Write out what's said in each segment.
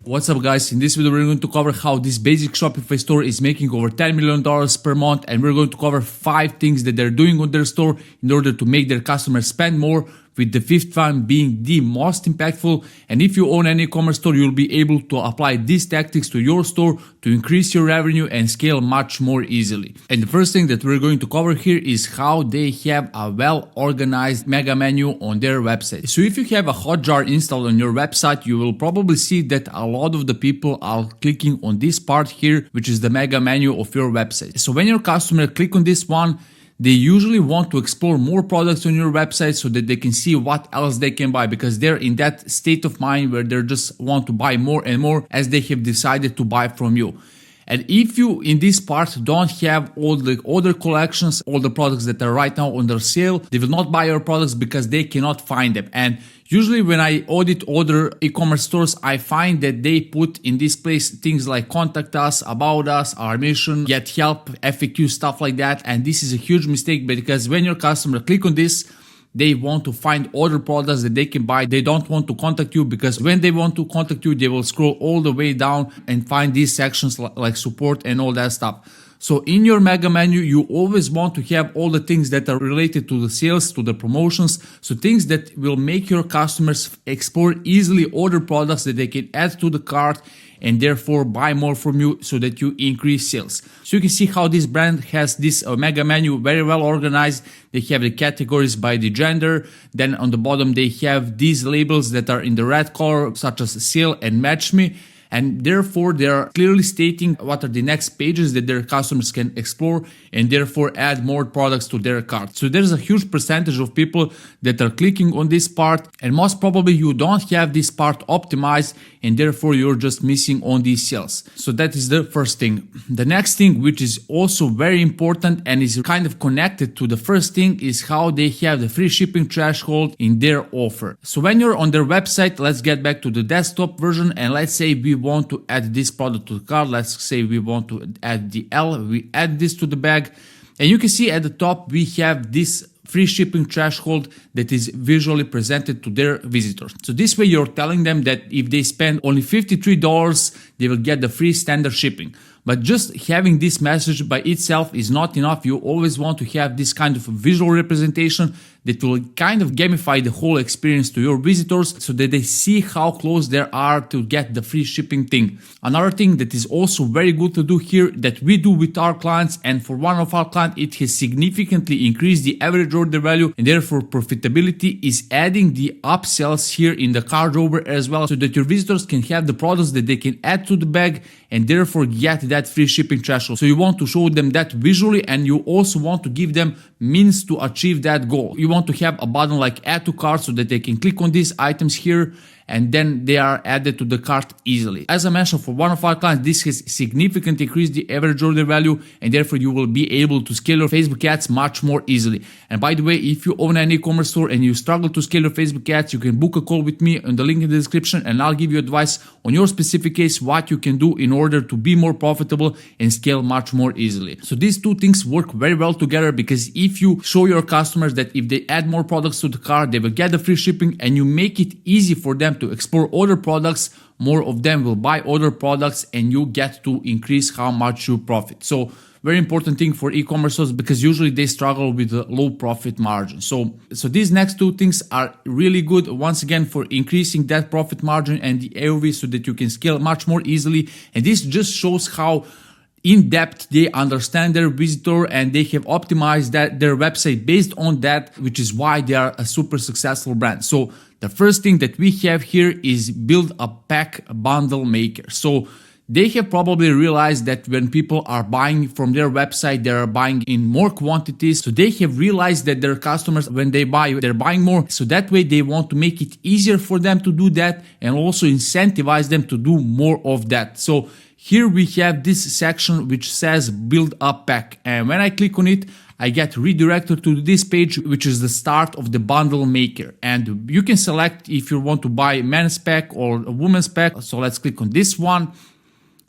What's up guys, in this video we're going to cover how this basic Shopify store is making over $10 million per month, and we're going to cover 5 things that they're doing on their store in order to make their customers spend more, with the 5th one being the most impactful. And if you own an e-commerce store, you'll be able to apply these tactics to your store to increase your revenue and scale much more easily. And the first thing that we're going to cover here is how they have a well-organized mega menu on their website. So if you have a Hotjar installed on your website, you will probably see that a lot of the people are clicking on this part here, which is the mega menu of your website. So when your customer click on this one, they usually want to explore more products on your website so that they can see what else they can buy, because they're in that state of mind where they just want to buy more and more as they have decided to buy from you. And if you in this part don't have all the other collections, all the products that are right now on their sale, they will not buy your products because they cannot find them. And usually when I audit other e-commerce stores, I find that they put in this place things like contact us, about us, our mission, get help, FAQ, stuff like that. And this is a huge mistake, because when your customer click on this, they want to find other products that they can buy. They don't want to contact you, because when they want to contact you, they will scroll all the way down and find these sections like support and all that stuff. So in your mega menu, you always want to have all the things that are related to the sales, to the promotions. So things that will make your customers explore easily other products that they can add to the cart and therefore buy more from you, so that you increase sales. So you can see how this brand has this mega menu very well organized. They have the categories by the gender. Then on the bottom, they have these labels that are in the red color, such as sale and match me. And therefore, they are clearly stating what are the next pages that their customers can explore and therefore add more products to their cart. So there's a huge percentage of people that are clicking on this part, and most probably you don't have this part optimized, and therefore you're just missing on these sales. So that is the first thing. The next thing, which is also very important and is kind of connected to the first thing, is how they have the free shipping threshold in their offer. So when you're on their website, let's get back to the desktop version, and let's say we want to add this product to the cart. Let's say we want to add the L. We add this to the bag, and you can see at the top we have this free shipping threshold that is visually presented to their visitors. So this way you're telling them that if they spend only $53, they will get the free standard shipping. But just having this message by itself is not enough. You always want to have this kind of visual representation that will kind of gamify the whole experience to your visitors, so that they see how close they are to get the free shipping thing. Another thing that is also very good to do here, that we do with our clients, and for one of our clients it has significantly increased the average order value and therefore profitability, is adding the upsells here in the cart drawer as well, so that your visitors can have the products that they can add to the bag and therefore get that free shipping threshold. So you want to show them that visually, and you also want to give them means to achieve that goal. You want to have a button like add to cart so that they can click on these items here and then they are added to the cart easily. As I mentioned, for one of our clients, this has significantly increased the average order value, and therefore you will be able to scale your Facebook ads much more easily. And by the way, if you own an e-commerce store and you struggle to scale your Facebook ads, you can book a call with me on the link in the description, and I'll give you advice on your specific case, what you can do in order to be more profitable and scale much more easily. So these two things work very well together, because if you show your customers that if they add more products to the cart, they will get the free shipping, and you make it easy for them to explore other products, more of them will buy other products, and you get to increase how much you profit. So very important thing for e-commerce stores, because usually they struggle with the low profit margin. So these next two things are really good, once again, for increasing that profit margin and the AOV, so that you can scale much more easily. And this just shows how in depth they understand their visitor, and they have optimized their website based on that, which is why they are a super successful brand. So the first thing that we have here is build a pack bundle maker. So they have probably realized that when people are buying from their website, they are buying in more quantities. So they have realized that their customers, when they buy, they're buying more. So that way they want to make it easier for them to do that, and also incentivize them to do more of that. So here we have this section which says build a pack, and when I click on it, I get redirected to this page, which is the start of the bundle maker. And you can select if you want to buy a men's pack or a woman's pack. So let's click on this one.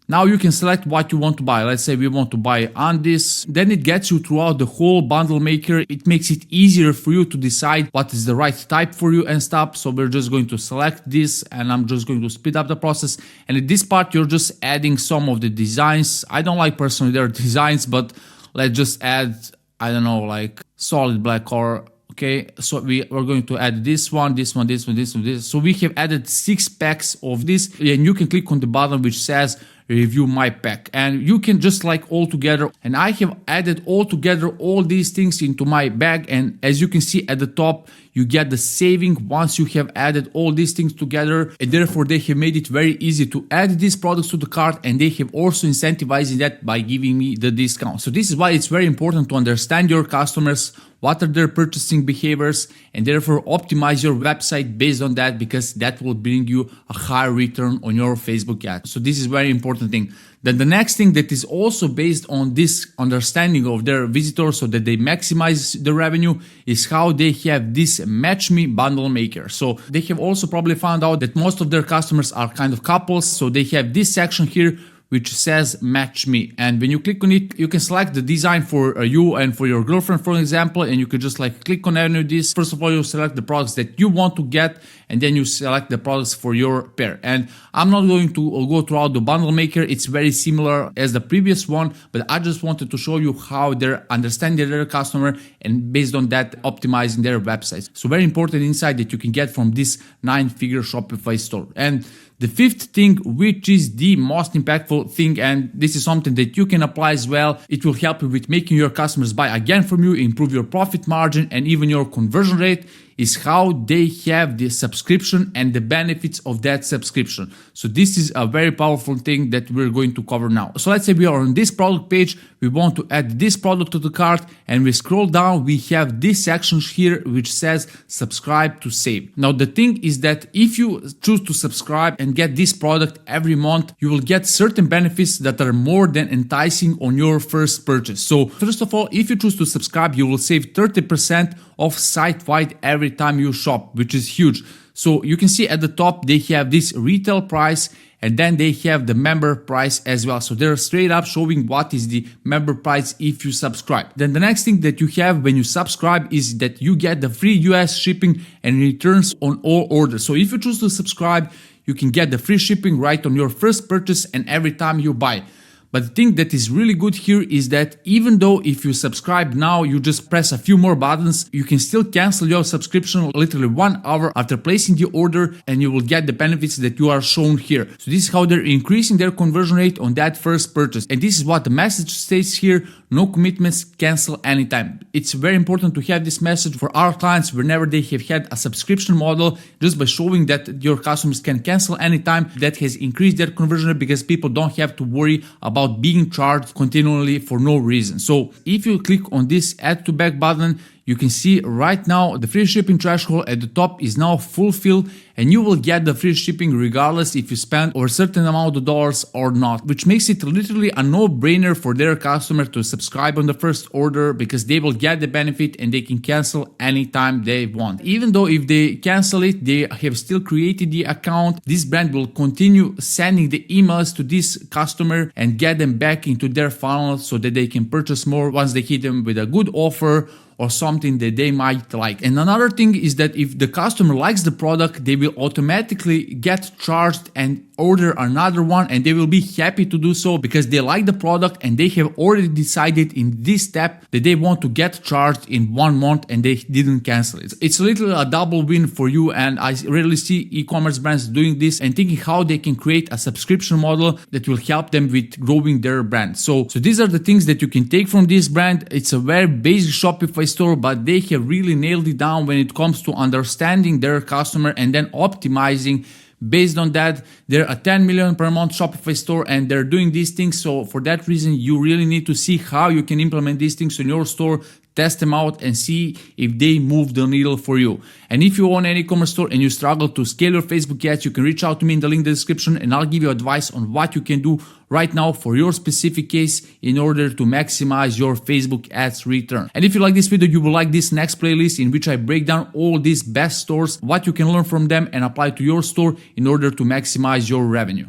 Now you can select what you want to buy. Let's say we want to buy on this. Then it gets you throughout the whole bundle maker. It makes it easier for you to decide what is the right type for you and stuff. So we're just going to select this, and I'm just going to speed up the process. And in this part, you're just adding some of the designs. I don't like personally their designs, but let's just add, I don't know, like solid black color. Okay, so we're going to add this one. So we have added 6 packs of this, and you can click on the button which says review my pack, and you can just like all together, and I have added all together all these things into my bag. And as you can see at the top, you get the saving once you have added all these things together, and therefore they have made it very easy to add these products to the cart, and they have also incentivizing that by giving me the discount. So this is why it's very important to understand your customers, what are their purchasing behaviors, and therefore optimize your website based on that, because that will bring you a higher return on your Facebook ad. So this is very important thing. Then the next thing that is also based on this understanding of their visitors so that they maximize the revenue is how they have this Match Me bundle maker. So they have also probably found out that most of their customers are kind of couples. So they have this section here which says Match Me, and when you click on it, you can select the design for you and for your girlfriend, for example, and you could just like click on any of this. First of all, you select the products that you want to get, and then you select the products for your pair. And I'm not going to go throughout the bundle maker. It's very similar as the previous one, but I just wanted to show you how they're understanding their customer and based on that optimizing their websites. So very important insight that you can get from this 9-figure Shopify store. And the fifth thing, which is the most impactful thing, and this is something that you can apply as well, it will help you with making your customers buy again from you, improve your profit margin and even your conversion rate, is how they have the subscription and the benefits of that subscription. So this is a very powerful thing that we're going to cover now. So let's say we are on this product page, we want to add this product to the cart, and we scroll down, we have this section here which says subscribe to save. Now the thing is that if you choose to subscribe and get this product every month, you will get certain benefits that are more than enticing on your first purchase. So first of all, if you choose to subscribe, you will save 30% off site-wide every time you shop, which is huge. So you can see at the top, they have this retail price, and then they have the member price as well. So they're straight up showing what is the member price if you subscribe. Then the next thing that you have when you subscribe is that you get the free US shipping and returns on all orders. So if you choose to subscribe, you can get the free shipping right on your first purchase and every time you buy. But the thing that is really good here is that even though if you subscribe now, you just press a few more buttons, you can still cancel your subscription literally 1 hour after placing the order, and you will get the benefits that you are shown here. So this is how they're increasing their conversion rate on that first purchase. And this is what the message states here: no commitments, cancel anytime. It's very important to have this message for our clients whenever they have had a subscription model, just by showing that your customers can cancel anytime. That has increased their conversion rate because people don't have to worry about being charged continually for no reason. So if you click on this add to back button, you can see right now the free shipping threshold at the top is now fulfilled, and you will get the free shipping regardless if you spend over a certain amount of dollars or not, which makes it literally a no-brainer for their customer to subscribe on the first order, because they will get the benefit and they can cancel anytime they want. Even though if they cancel it, they have still created the account, this brand will continue sending the emails to this customer and get them back into their funnel so that they can purchase more once they hit them with a good offer or something that they might like. And another thing is that if the customer likes the product, they will automatically get charged and order another one, and they will be happy to do so because they like the product and they have already decided in this step that they want to get charged in 1 month and they didn't cancel it. It's a little a double win for you, and I rarely see e-commerce brands doing this and thinking how they can create a subscription model that will help them with growing their brand. So these are the things that you can take from this brand. It's a very basic Shopify store, but they have really nailed it down when it comes to understanding their customer and then optimizing. Based on that, they're a 10 million per month Shopify store and they're doing these things. So for that reason, you really need to see how you can implement these things in your store, test them out and see if they move the needle for you. And if you own an e-commerce store and you struggle to scale your Facebook ads, you can reach out to me in the link in the description and I'll give you advice on what you can do right now for your specific case in order to maximize your Facebook ads return. And if you like this video, you will like this next playlist in which I break down all these best stores, what you can learn from them and apply to your store in order to maximize your revenue.